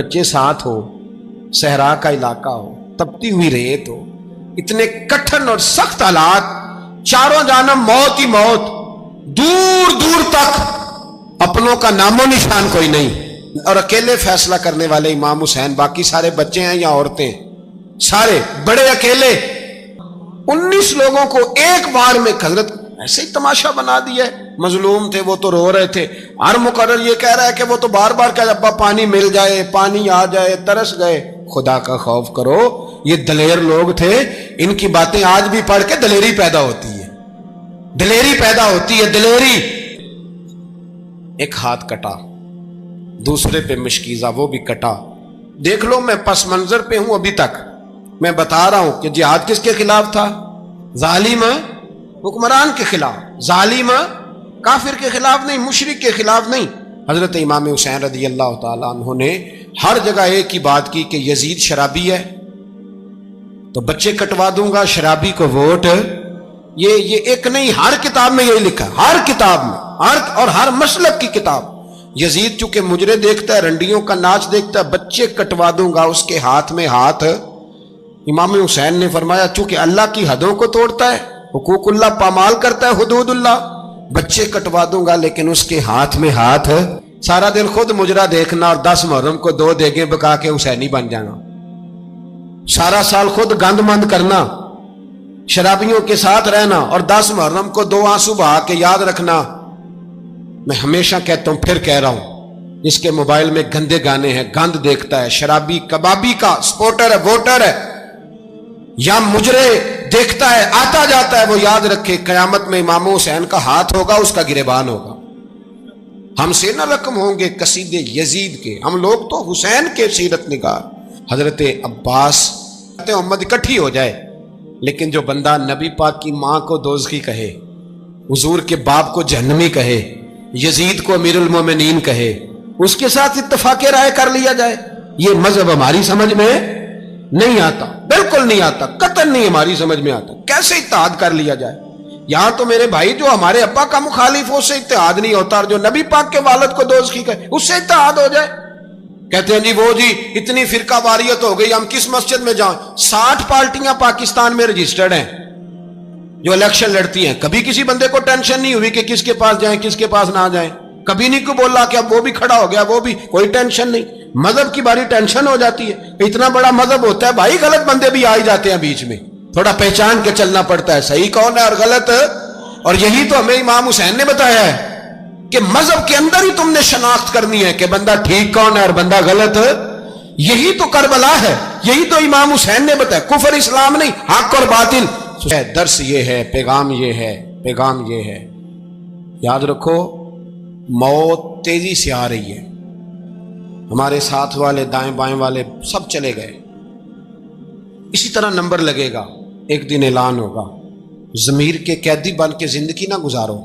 بچے ساتھ ہو، صحرا کا علاقہ ہو، تپتی ہوئی ریت ہو، اتنے کٹھن اور سخت حالات، چاروں جانب موت ہی موت، دور دور تک اپنوں کا نام و نشان کوئی نہیں، اور اکیلے فیصلہ کرنے والے امام حسین، باقی سارے بچے ہیں یا عورتیں ہیں، سارے بڑے اکیلے 19 لوگوں کو ایک بار میں حضرت ایسے ہی تماشا بنا دیا ہے۔ مظلوم تھے وہ تو رو رہے تھے، ہر مقرر یہ کہہ رہا ہے کہ وہ تو بار بار کہ ابا پانی مل جائے، پانی آ جائے، ترس گئے۔ خدا کا خوف کرو، یہ دلیر لوگ تھے، ان کی باتیں آج بھی پڑھ کے دلیری پیدا ہوتی ہے، دلیری پیدا ہوتی ہے، دلیری۔ ایک ہاتھ کٹا، دوسرے پہ مشکیزہ، وہ بھی کٹا۔ دیکھ لو میں پس منظر پہ ہوں ابھی تک، میں بتا رہا ہوں کہ جہاد کس کے خلاف تھا؟ ظالم حکمران کے خلاف، ظالم کافر کے خلاف نہیں، مشرک کے خلاف نہیں۔ حضرت امام حسین رضی اللہ تعالیٰ عنہ نے ہر جگہ ایک ہی بات کی کہ یزید شرابی ہے تو بچے کٹوا دوں گا، شرابی کو ووٹ۔ یہ ایک نہیں، ہر کتاب میں یہی لکھا، ہر کتاب میں، اور ہر مسلک کی کتاب۔ یزید چونکہ مجرے دیکھتا ہے، رنڈیوں کا ناچ دیکھتا ہے، بچے کٹوا دوں گا، اس کے ہاتھ میں ہاتھ۔ امام حسین نے فرمایا چونکہ اللہ کی حدوں کو توڑتا ہے، حقوق اللہ پامال کرتا ہے، حدود اللہ، بچے کٹوا دوں گا لیکن اس کے ہاتھ میں ہاتھ۔ سارا دن خود مجرا دیکھنا اور 10 محرم کو 2 دیگیں پکا کے حسینی بن جانا، سارا سال خود گند مند کرنا، شرابیوں کے ساتھ رہنا، اور 10 محرم کو 2 آنسو بہا کے یاد رکھنا۔ میں ہمیشہ کہتا ہوں، پھر کہہ رہا ہوں، جس کے موبائل میں گندے گانے ہیں، گند دیکھتا ہے، شرابی کبابی کا سپورٹر ہے، ووٹر ہے، یا مجرے دیکھتا ہے، آتا جاتا ہے، وہ یاد رکھے قیامت میں امام حسین کا ہاتھ ہوگا، اس کا گریبان ہوگا۔ ہم سے نہ رقم ہوں گے قصیدے یزید کے، ہم لوگ تو حسین کے سیرت نگار۔ حضرت عباس محمد اکٹھی ہو جائے، لیکن جو بندہ نبی پاک کی ماں کو دوزخی کہے، حضور کے باپ کو جہنمی کہے، یزید کو امیر المومنین کہے، اس کے ساتھ اتفاق رائے کر لیا جائے، یہ مذہب ہماری سمجھ میں نہیں آتا، بالکل نہیں آتا، قطعاً نہیں ہماری سمجھ میں آتا۔ کیسے اتحاد کر لیا جائے؟ یہاں تو میرے بھائی جو ہمارے ابا کا مخالف ہو، اس سے اتحاد نہیں ہوتا، اور جو نبی پاک کے والد کو دوزخی کہے اس سے اتحاد ہو جائے۔ کہتے ہیں جی وہ جی اتنی فرقہ واریت ہو گئی، ہم کس مسجد میں جائیں؟ 60 پارٹیاں پاکستان میں رجسٹرڈ ہیں جو الیکشن لڑتی ہیں، کبھی کسی بندے کو ٹینشن نہیں ہوئی کہ کس کے پاس جائیں کس کے پاس نہ جائیں، کبھی نہیں کو بولا کہ اب وہ بھی کھڑا ہو گیا، وہ بھی، کوئی ٹینشن نہیں۔ مذہب کی باری ٹینشن ہو جاتی ہے، اتنا بڑا مذہب ہوتا ہے بھائی، غلط بندے بھی آ ہی جاتے ہیں بیچ میں، تھوڑا پہچان کے چلنا پڑتا ہے صحیح کون ہے اور غلط۔ اور یہی تو ہمیں امام حسین نے بتایا ہے کہ مذہب کے اندر ہی تم نے شناخت کرنی ہے کہ بندہ ٹھیک کون ہے اور بندہ غلط۔ یہی تو کربلا ہے، یہی تو امام حسین نے بتایا، کفر اسلام نہیں، حق اور باطل۔ درس یہ ہے، پیغام یہ ہے، پیغام یہ ہے، یاد رکھو موت تیزی سے آ رہی ہے، ہمارے ساتھ والے دائیں بائیں والے سب چلے گئے، اسی طرح نمبر لگے گا، ایک دن اعلان ہوگا۔ ضمیر کے قیدی بن کے زندگی نہ گزارو،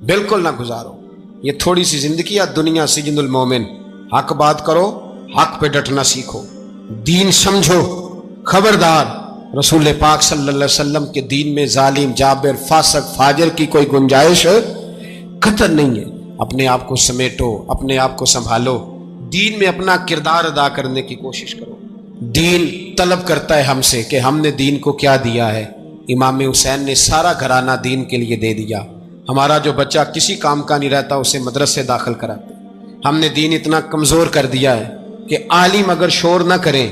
بالکل نہ گزارو، یہ تھوڑی سی زندگی ہے دنیا سجن المومن۔ حق بات کرو، حق پہ ڈٹنا سیکھو، دین سمجھو، خبردار رسول پاک صلی اللہ علیہ وسلم کے دین میں ظالم، جابر، فاسق، فاجر کی کوئی گنجائش قطعاً نہیں ہے۔ اپنے آپ کو سمیٹو، اپنے آپ کو سنبھالو، دین میں اپنا کردار ادا کرنے کی کوشش کرو۔ دین طلب کرتا ہے ہم سے کہ ہم نے دین کو کیا دیا ہے۔ امام حسین نے سارا گھرانہ دین کے لیے دے دیا۔ ہمارا جو بچہ کسی کام کا نہیں رہتا اسے مدرسے داخل کراتے، ہم نے دین اتنا کمزور کر دیا ہے کہ عالم اگر شور نہ کریں،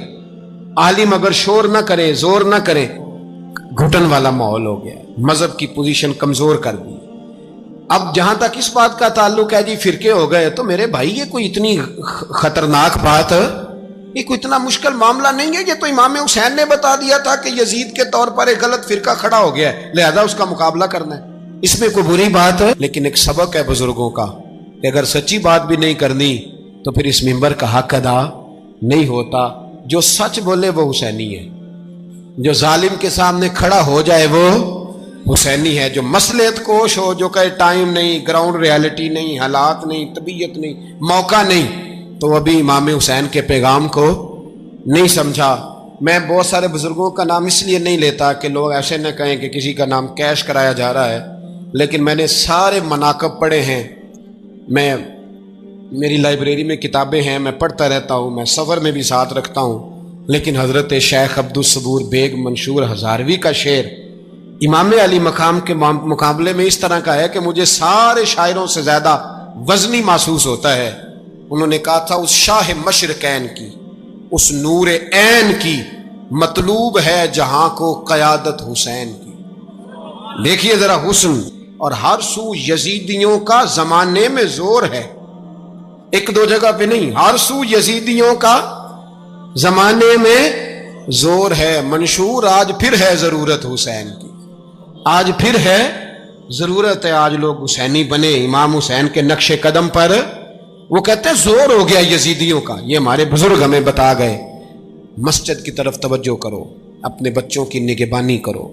عالم اگر شور نہ کرے، زور نہ کرے، گھٹن والا ماحول ہو گیا، مذہب کی پوزیشن کمزور کر دی۔ اب جہاں تک اس بات کا تعلق ہے جی فرقے ہو گئے، تو میرے بھائی یہ کوئی اتنی خطرناک بات ہے، یہ کوئی اتنا مشکل معاملہ نہیں ہے، یہ تو امام حسین نے بتا دیا تھا کہ یزید کے طور پر ایک غلط فرقہ کھڑا ہو گیا ہے، لہذا اس کا مقابلہ کرنا ہے، اس میں کوئی بری بات ہے؟ لیکن ایک سبق ہے بزرگوں کا کہ اگر سچی بات بھی نہیں کرنی تو پھر اس منبر کا حق ادا نہیں ہوتا۔ جو سچ بولے وہ حسینی ہے، جو ظالم کے سامنے کھڑا ہو جائے وہ حسینی ہے، جو مصلحت کوش ہو، جو کہے ٹائم نہیں، گراؤنڈ ریالٹی نہیں، حالات نہیں، طبیعت نہیں، موقع نہیں، تو ابھی امام حسین کے پیغام کو نہیں سمجھا۔ میں بہت سارے بزرگوں کا نام اس لیے نہیں لیتا کہ لوگ ایسے نہ کہیں کہ کسی کا نام کیش کرایا جا رہا ہے، لیکن میں نے سارے مناقب پڑھے ہیں۔ میں میری لائبریری میں کتابیں ہیں، میں پڑھتا رہتا ہوں، میں سفر میں بھی ساتھ رکھتا ہوں، لیکن حضرت شیخ عبدالصبور بیگ منشور ہزاروی کا شعر امام علی مقام کے مقابلے میں اس طرح کا ہے کہ مجھے سارے شاعروں سے زیادہ وزنی محسوس ہوتا ہے۔ انہوں نے کہا تھا اس شاہ مشرقین کی، اس نور عین کی مطلوب ہے جہاں کو قیادت حسین کی۔ دیکھیے ذرا حسن، اور ہر سو یزیدیوں کا زمانے میں زور ہے، ایک دو جگہ پہ نہیں، ہر سو یزیدیوں کا زمانے میں زور ہے۔ منشور آج پھر ہے ضرورت حسین کی، آج پھر ہے ضرورت ہے، آج لوگ حسینی بنے امام حسین کے نقش قدم پر۔ وہ کہتے ہیں زور ہو گیا یزیدیوں کا، یہ ہمارے بزرگ ہمیں بتا گئے۔ مسجد کی طرف توجہ کرو، اپنے بچوں کی نگہبانی کرو۔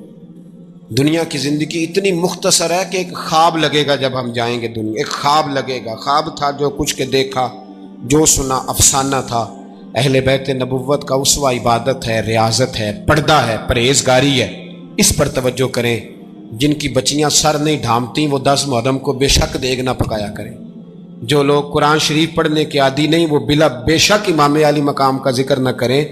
دنیا کی زندگی اتنی مختصر ہے کہ ایک خواب لگے گا جب ہم جائیں گے دنیا، ایک خواب لگے گا، خواب تھا جو کچھ کے دیکھا، جو سنا افسانہ تھا۔ اہل بیت نبوت کا اسوہ عبادت ہے، ریاضت ہے، پردہ ہے، پرہیزگاری ہے، اس پر توجہ کریں۔ جن کی بچیاں سر نہیں ڈھانپتی وہ 10 محرم کو بے شک دیگ نہ پکایا کریں۔ جو لوگ قرآن شریف پڑھنے کے عادی نہیں وہ بے شک امام علی مقام کا ذکر نہ کریں،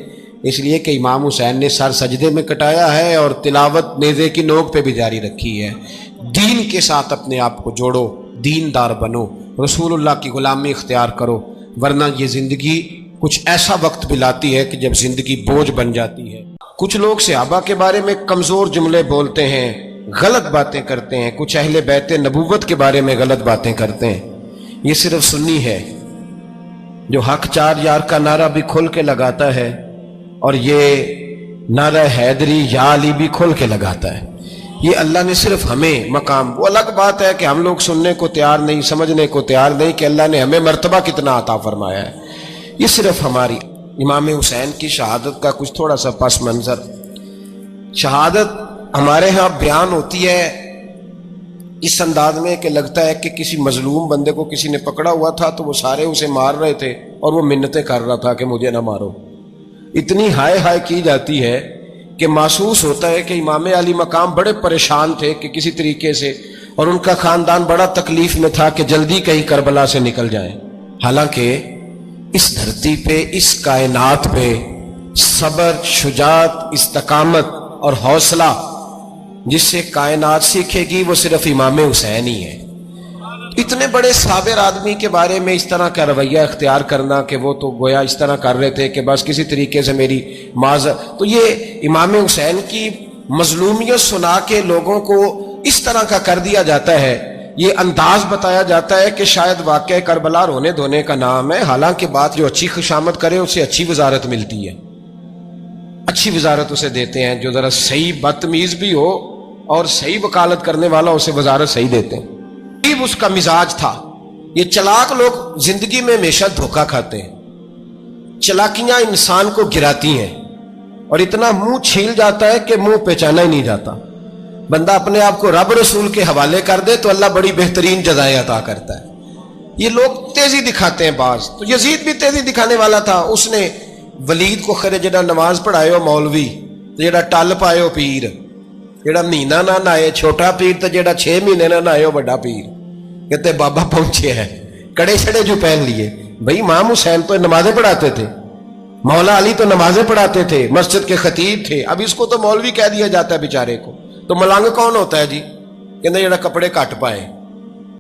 اس لیے کہ امام حسین نے سر سجدے میں کٹایا ہے اور تلاوت نیزے کی نوک پہ بھی جاری رکھی ہے۔ دین کے ساتھ اپنے آپ کو جوڑو، دیندار بنو، رسول اللہ کی غلامی اختیار کرو، ورنہ یہ زندگی کچھ ایسا وقت بھی لاتی ہے کہ جب زندگی بوجھ بن جاتی ہے۔ کچھ لوگ صحابہ کے بارے میں کمزور جملے بولتے ہیں، غلط باتیں کرتے ہیں، کچھ اہل بیت نبوت کے بارے میں غلط باتیں کرتے ہیں۔ یہ صرف سنی ہے جو حق چار یار کا نعرہ بھی کھل کے لگاتا ہے، اور یہ نعرہ حیدری یا علی بھی کھول کے لگاتا ہے۔ یہ اللہ نے صرف ہمیں مقام، وہ الگ بات ہے کہ ہم لوگ سننے کو تیار نہیں، سمجھنے کو تیار نہیں کہ اللہ نے ہمیں مرتبہ کتنا عطا فرمایا ہے۔ یہ صرف ہماری امام حسین کی شہادت کا کچھ تھوڑا سا پس منظر۔ شہادت ہمارے ہاں بیان ہوتی ہے اس انداز میں کہ لگتا ہے کہ کسی مظلوم بندے کو کسی نے پکڑا ہوا تھا تو وہ سارے اسے مار رہے تھے اور وہ منتیں کر رہا تھا کہ مجھے نہ مارو۔ اتنی ہائے ہائے کی جاتی ہے کہ محسوس ہوتا ہے کہ امام علی مقام بڑے پریشان تھے کہ کسی طریقے سے، اور ان کا خاندان بڑا تکلیف میں تھا کہ جلدی کہیں کربلا سے نکل جائیں۔ حالانکہ اس دھرتی پہ، اس کائنات پہ صبر، شجاعت، استقامت اور حوصلہ جس سے کائنات سیکھے گی وہ صرف امام حسین ہی ہے۔ اتنے بڑے صابر آدمی کے بارے میں اس طرح کا رویہ اختیار کرنا کہ وہ تو گویا اس طرح کر رہے تھے کہ بس کسی طریقے سے میری معذرت، تو یہ امام حسین کی مظلومیت سنا کے لوگوں کو اس طرح کا کر دیا جاتا ہے، یہ انداز بتایا جاتا ہے کہ شاید واقعہ کربلا رونے دھونے کا نام ہے، حالانکہ بات جو اچھی خوشامد کرے اسے اچھی وزارت ملتی ہے، اچھی وزارت اسے دیتے ہیں۔ جو ذرا صحیح بدتمیز بھی ہو اور صحیح وکالت کرنے والا اسے وزارت صحیح دیتے ہیں۔ اس کا مزاج تھا۔ یہ چلاک لوگ زندگی میں ہمیشہ دھوکہ کھاتے ہیں، چلاکیاں انسان کو گراتی ہیں اور اتنا منہ چھیل جاتا ہے کہ منہ پہچانا ہی نہیں جاتا۔ بندہ اپنے آپ کو رب رسول کے حوالے کر دے تو اللہ بڑی بہترین جزائیں عطا کرتا ہے۔ یہ لوگ تیزی دکھاتے ہیں بعض، تو یزید بھی تیزی دکھانے والا تھا۔ اس نے ولید کو خرے جڑا نماز پڑھائے ہو مولوی، جڑا ٹل پائے ہو پیر، جڑا مہینہ نہ نہائے چھوٹا پیر، تو جڑا 6 مہینے نہ نہائے ہو بڑا پیر، کہتے بابا پہنچے ہیں، کڑے چھڑے جو پہن لیے۔ بھائی امام حسین تو نمازیں پڑھاتے تھے، مولا علی تو نمازیں پڑھاتے تھے، مسجد کے خطیب تھے، اب اس کو تو مولوی کہہ دیا جاتا ہے بیچارے کو۔ تو ملنگ کون ہوتا ہے جی؟ کہتے جڑا کپڑے کٹ پائے،